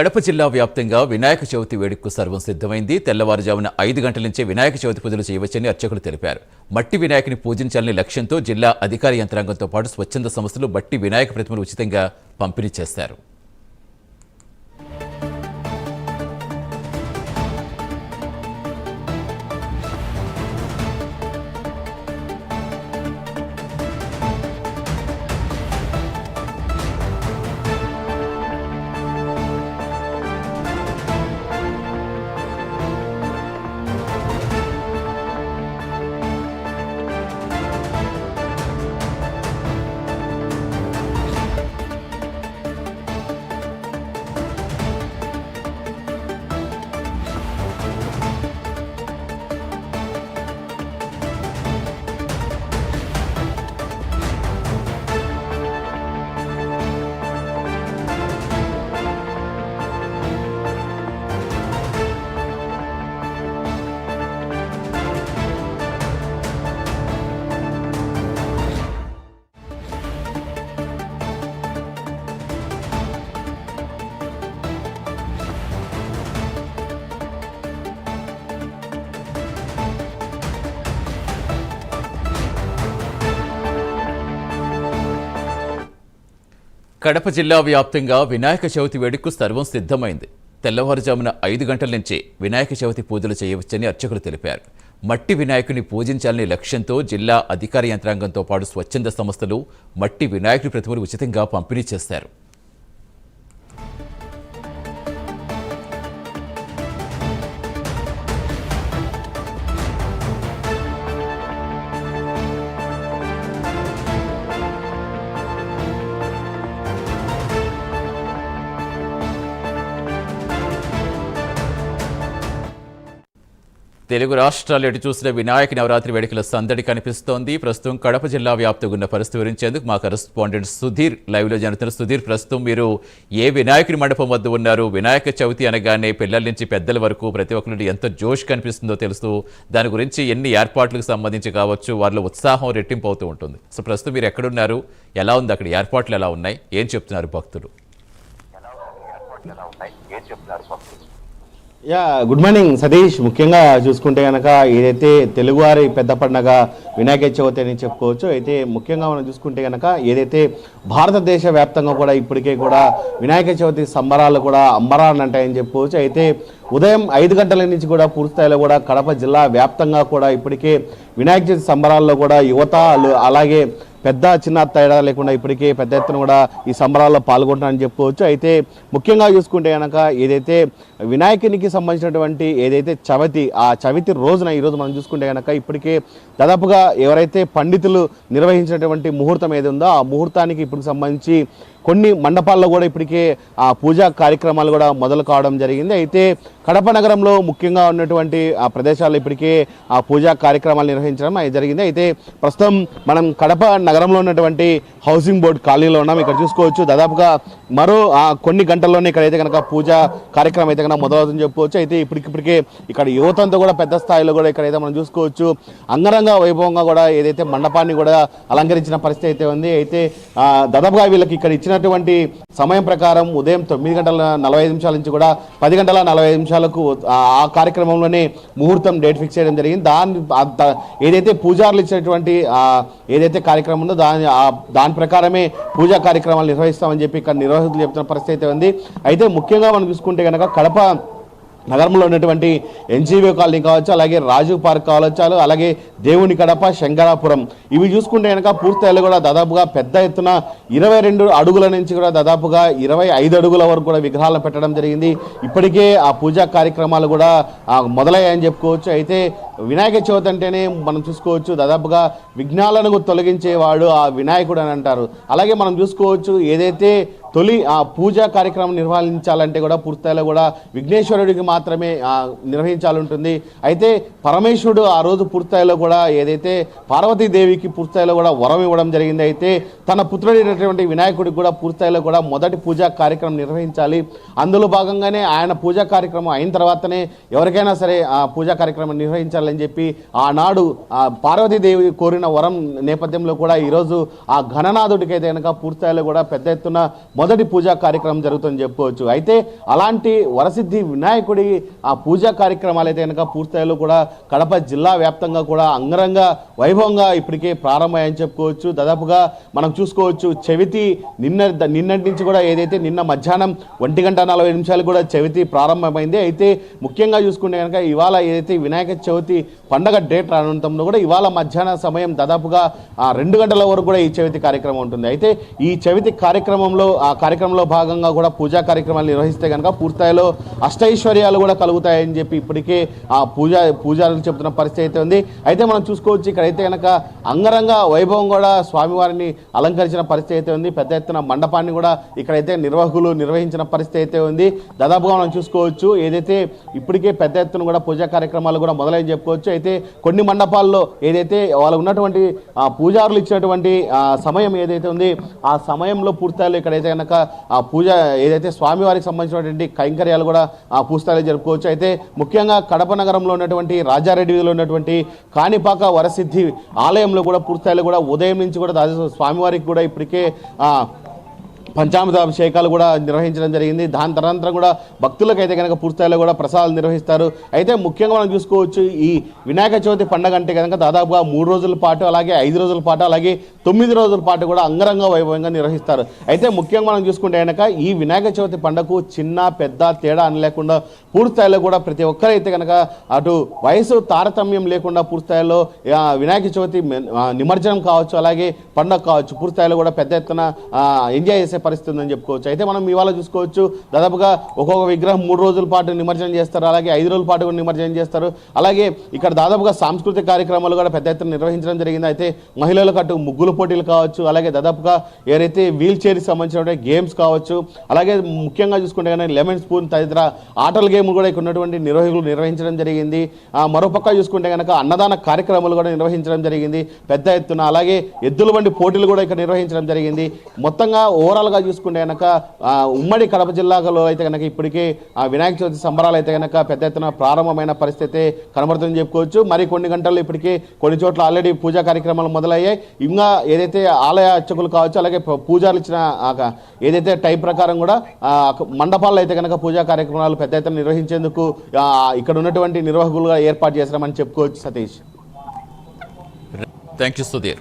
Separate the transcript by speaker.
Speaker 1: కడప జిల్లా వ్యాప్తంగా వినాయక చవితి వేడుకకు సర్వం సిద్ధమైంది. తెల్లవారుజామున 5 గంటల నుంచే వినాయక చవితి పూజలు చేయవచ్చని అర్చకులు తెలిపారు. మట్టి వినాయకుని పూజించాలని లక్ష్యంతో జిల్లా అధికార యంత్రాంగంతో పాటు స్వచ్ఛంద సంస్థలు మట్టి వినాయక ప్రతిమలు ఉచితంగా పంపిణీ చేస్తారు. కడప జిల్లా వ్యాప్తంగా వినాయక చవితి వేడుకకు సర్వం సిద్ధమైంది. తెల్లవారుజామున 5 గంటల నుంచే వినాయక చవితి పూజలు చేయవచ్చని అర్చకులు తెలిపారు. మట్టి వినాయకుని పూజించాలనే లక్ష్యంతో జిల్లా అధికార యంత్రాంగంతో పాటు స్వచ్ఛంద సంస్థలు మట్టి వినాయకుని ప్రతిమలు ఉచితంగా పంపిణీ చేశారు. తెలుగు రాష్ట్రాలు ఎటు చూసిన వినాయక నవరాత్రి వేడుకల సందడి కనిపిస్తోంది. ప్రస్తుతం కడప జిల్లా వ్యాప్తంగా ఉన్న పరిస్థితి వివరించేందుకు మా కరెస్పాండెంట్ సుధీర్ లైవ్లో జరుగుతున్న. సుధీర్, ప్రస్తుతం మీరు ఏ వినాయకుని మండపం వద్ద ఉన్నారు? వినాయక చవితి అనగానే పిల్లల నుంచి పెద్దల వరకు ప్రతి ఒక్కరి ఎంత జోష్ కనిపిస్తుందో తెలుసు. దాని గురించి ఎన్ని ఏర్పాట్లకు సంబంధించి కావచ్చు, వారిలో ఉత్సాహం రెట్టింపు అవుతూ ఉంటుంది. సో ప్రస్తుతం మీరు ఎక్కడున్నారు? ఎలా ఉంది అక్కడ? ఏర్పాట్లు ఎలా ఉన్నాయి? ఏం చెప్తున్నారు భక్తులు?
Speaker 2: Good morning Satish. ముఖ్యంగా చూసుకుంటే కనుక ఏదైతే తెలుగువారి పెద్ద పండుగ వినాయక చవితి అని చెప్పుకోవచ్చు. అయితే ముఖ్యంగా మనం చూసుకుంటే కనుక ఏదైతే భారతదేశ వ్యాప్తంగా కూడా ఇప్పటికే కూడా వినాయక చవితి సంబరాలు కూడా అంబరాన్ని అంటాయని చెప్పుకోవచ్చు. అయితే ఉదయం 5 గంటల నుంచి కూడా పూర్తిస్థాయిలో కూడా కడప జిల్లా వ్యాప్తంగా కూడా ఇప్పటికే వినాయక చవితి సంబరాల్లో కూడా యువత అలాగే పెద్ద చిన్న తేడా లేకుండా ఇప్పటికే పెద్ద ఎత్తున కూడా ఈ సంబరాల్లో పాల్గొంటారని చెప్పుకోవచ్చు. అయితే ముఖ్యంగా చూసుకుంటే కనుక ఏదైతే వినాయకునికి సంబంధించినటువంటి ఏదైతే చవితి, ఆ చవితి రోజున ఈరోజు మనం చూసుకుంటే కనుక ఇప్పటికే దాదాపుగా ఎవరైతే పండితులు నిర్వహించినటువంటి ముహూర్తం ఏది ఉందో ఆ ముహూర్తానికి ఇప్పుడు సంబంధించి కొన్ని మండపాల్లో కూడా ఇప్పటికే ఆ పూజా కార్యక్రమాలు కూడా మొదలు కావడం జరిగింది. అయితే కడప నగరంలో ముఖ్యంగా ఉన్నటువంటి ఆ ప్రదేశాల్లో ఇప్పటికే ఆ పూజా కార్యక్రమాలు నిర్వహించడం జరిగింది. అయితే ప్రస్తుతం మనం కడప నగరంలో ఉన్నటువంటి హౌసింగ్ బోర్డు కాలనీలో ఉన్నాం. ఇక్కడ చూసుకోవచ్చు దాదాపుగా మరో కొన్ని గంటల్లోనే ఇక్కడైతే కనుక పూజా కార్యక్రమం అయితే కనుక మొదలవుతుందని చెప్పుకోవచ్చు. అయితే ఇప్పటికే ఇక్కడ యువతంతో కూడా పెద్ద స్థాయిలో కూడా ఇక్కడైతే మనం చూసుకోవచ్చు అంగరంగ వైభవంగా కూడా ఏదైతే మండపాన్ని కూడా అలంకరించిన పరిస్థితి అయితే ఉంది. అయితే దాదాపుగా వీళ్ళకి ఇక్కడ ఇచ్చినటువంటి సమయం ప్రకారం ఉదయం 9:45 నుంచి కూడా 10:45 ఆ కార్యక్రమంలోనే ముహూర్తం డేట్ ఫిక్స్ చేయడం జరిగింది. ఏదైతే పూజారులు ఇచ్చినటువంటి ఏదైతే కార్యక్రమం ఉందో దాని ప్రకారమే పూజా కార్యక్రమాలు నిర్వహిస్తామని చెప్పి ఇక్కడ నిర్వాహకులు చెప్తున్న పరిస్థితి అయితే ఉంది. అయితే ముఖ్యంగా మనం చూసుకుంటే కనుక కడప నగరంలో ఉన్నటువంటి ఎన్జీఓ కాలనీ కావచ్చు, అలాగే రాజు పార్క్ కావచ్చు, అలాగే దేవుని కడప, శంకరాపురం ఇవి చూసుకుంటే కనుక పూర్తిస్థాయిలో కూడా దాదాపుగా పెద్ద ఎత్తున 22 అడుగుల నుంచి కూడా దాదాపుగా 25 అడుగుల వరకు కూడా విగ్రహాలను పెట్టడం జరిగింది. ఇప్పటికే ఆ పూజా కార్యక్రమాలు కూడా మొదలయ్యాయని చెప్పుకోవచ్చు. అయితే వినాయక చవితి అంటేనే మనం చూసుకోవచ్చు దాదాపుగా విఘ్నాలను తొలగించేవాడు ఆ వినాయకుడు అని అంటారు. అలాగే మనం చూసుకోవచ్చు ఏదైతే తొలి ఆ పూజా కార్యక్రమం నిర్వహించాలంటే కూడా పూర్తిస్థాయిలో కూడా విఘ్నేశ్వరుడికి మాత్రమే నిర్వహించాలంటుంది. అయితే పరమేశ్వరుడు ఆ రోజు పూర్తిస్థాయిలో కూడా ఏదైతే పార్వతీదేవికి పూర్తిస్థాయిలో కూడా వరం ఇవ్వడం జరిగింది. అయితే తన పుత్రుడైనటువంటి వినాయకుడికి కూడా పూర్తిస్థాయిలో కూడా మొదటి పూజా కార్యక్రమం నిర్వహించాలి. అందులో భాగంగానే ఆయన పూజా కార్యక్రమం అయిన తర్వాతనే ఎవరికైనా సరే ఆ పూజా కార్యక్రమం నిర్వహించాలని చెప్పి ఆనాడు పార్వతీదేవి కోరిన వరం నేపథ్యంలో కూడా ఈరోజు ఆ ఘననాథుడికి అయితే కనుక పూర్తిస్థాయిలో కూడా పెద్ద ఎత్తున మొదటి పూజా కార్యక్రమం జరుగుతుందని చెప్పుకోవచ్చు. అయితే అలాంటి వరసిద్ధి వినాయకుడి ఆ పూజా కార్యక్రమాలు అయితే కనుక పూర్తిస్థాయిలో కూడా కడప జిల్లా వ్యాప్తంగా కూడా అంగరంగ వైభవంగా ఇప్పటికే ప్రారంభమయ్యని చెప్పుకోవచ్చు. దాదాపుగా మనం చూసుకోవచ్చు చవితి నిన్నటి నుంచి కూడా ఏదైతే నిన్న మధ్యాహ్నం 1:40 కూడా చవితి ప్రారంభమైంది. అయితే ముఖ్యంగా చూసుకుంటే కనుక ఇవాళ ఏదైతే వినాయక చవితి పండగ డేట్ రానుందో కూడా ఇవాళ మధ్యాహ్న సమయం దాదాపుగా 2 గంటల వరకు కూడా ఈ చవితి కార్యక్రమం ఉంటుంది. అయితే ఈ చవితి కార్యక్రమంలో భాగంగా కూడా పూజా కార్యక్రమాలు నిర్వహిస్తే కనుక పూర్తిస్థాయిలో అష్టైశ్వర్యాలు కూడా కలుగుతాయని చెప్పి ఇప్పటికే ఆ పూజారులు చెబుతున్న పరిస్థితి అయితే ఉంది. అయితే మనం చూసుకోవచ్చు ఇక్కడైతే కనుక అంగరంగ వైభవం కూడా స్వామివారిని అలంకరించిన పరిస్థితి అయితే ఉంది. పెద్ద ఎత్తున మండపాన్ని కూడా ఇక్కడైతే నిర్వాహకులు నిర్వహించిన పరిస్థితి అయితే ఉంది. దాదాపుగా మనం చూసుకోవచ్చు ఏదైతే ఇప్పటికే పెద్ద ఎత్తున కూడా పూజా కార్యక్రమాలు కూడా మొదలైన చెప్పుకోవచ్చు. అయితే కొన్ని మండపాల్లో ఏదైతే వాళ్ళు ఉన్నటువంటి పూజారులు ఇచ్చినటువంటి సమయం ఏదైతే ఉంది ఆ సమయంలో పూర్తిస్థాయిలో ఇక్కడైతే కనుక ఆ పూజ ఏదైతే స్వామివారికి సంబంధించినటువంటి కైంకర్యాలు కూడా పూర్తిస్థాయిలో జరుపుకోవచ్చు. అయితే ముఖ్యంగా కడప నగరంలో ఉన్నటువంటి రాజారెడ్డి వీధిలో ఉన్నటువంటి కాణిపాక వరసిద్ధి ఆలయంలో కూడా పూర్తిస్థాయిలో కూడా ఉదయం నుంచి కూడా దాదాపు స్వామివారికి కూడా ఇప్పటికే పంచామృత అభిషేకాలు కూడా నిర్వహించడం జరిగింది. దాని తదనంతరం కూడా భక్తులకైతే కనుక పూర్తిస్థాయిలో కూడా ప్రసాదాలు నిర్వహిస్తారు. అయితే ముఖ్యంగా మనం చూసుకోవచ్చు ఈ వినాయక చవితి పండుగ అంటే కనుక దాదాపుగా 3 రోజుల పాటు అలాగే 5 రోజుల పాటు అలాగే 9 రోజుల పాటు కూడా అంగరంగ వైభవంగా నిర్వహిస్తారు. అయితే ముఖ్యంగా మనం చూసుకుంటే కనుక ఈ వినాయక చవితి పండుగకు చిన్న పెద్ద తేడా అని లేకుండా పూర్తిస్థాయిలో కూడా ప్రతి ఒక్కరైతే కనుక అటు వయసు తారతమ్యం లేకుండా పూర్తిస్థాయిలో వినాయక చవితి నిమజ్జనం కావచ్చు అలాగే పండుగ కావచ్చు పూర్తిస్థాయిలో కూడా పెద్ద ఎత్తున ఎంజాయ్ చేసే పరిస్థితి ఉందని చెప్పుకోవచ్చు. అయితే మనం ఇవాళ చూసుకోవచ్చు దాదాపుగా ఒక్కొక్క విగ్రహం 3 రోజుల పాటు నిమజ్జనం చేస్తారు అలాగే 5 రోజుల పాటు కూడా నిమజ్జనం చేస్తారు. అలాగే ఇక్కడ దాదాపుగా సాంస్కృతిక కార్యక్రమాలు కూడా పెద్ద ఎత్తున నిర్వహించడం జరిగింది. అయితే మహిళలకు అటు ముగ్గులు పోటీలు కావచ్చు అలాగే దాదాపుగా ఏదైతే వీల్ చైర్కి సంబంధించినటువంటి గేమ్స్ కావచ్చు అలాగే ముఖ్యంగా చూసుకుంటే కానీ లెమన్ స్పూన్ తదితర ఆటల గేమ్లు కూడా ఇక్కడ ఉన్నటువంటి నిర్వాహకులు నిర్వహించడం జరిగింది. మరోపక్క చూసుకుంటే కనుక అన్నదాన కార్యక్రమాలు కూడా నిర్వహించడం జరిగింది పెద్ద ఎత్తున. అలాగే ఎద్దుల బండి పోటీలు కూడా ఇక్కడ నిర్వహించడం జరిగింది. మొత్తంగా ఓవరాల్గా చూసుకుంటే కనుక ఉమ్మడి కడప జిల్లాలో అయితే కనుక ఇప్పటికే వినాయక చవితి సంబరాలు అయితే కనుక పెద్ద ఎత్తున ప్రారంభమైన పరిస్థితి కనబడుతుందని చెప్పుకోవచ్చు. మరి కొన్ని గంటల్లో ఇప్పటికే కొన్ని చోట్ల ఆల్రెడీ పూజా కార్యక్రమాలు మొదలయ్యాయి. ఇంకా ఏదైతే ఆలయ అర్చకులు కావచ్చు అలాగే పూజారులు ఇచ్చిన ఏదైతే టైం ప్రకారం కూడా మండపాల్లో అయితే కనుక పూజా కార్యక్రమాలు పెద్ద ఎత్తున నిర్వహించేందుకు ఇక్కడ ఉన్నటువంటి నిర్వాహకులుగా ఏర్పాటు చేశామని చెప్పుకోవచ్చు. Satish,
Speaker 1: thank you Sudheer.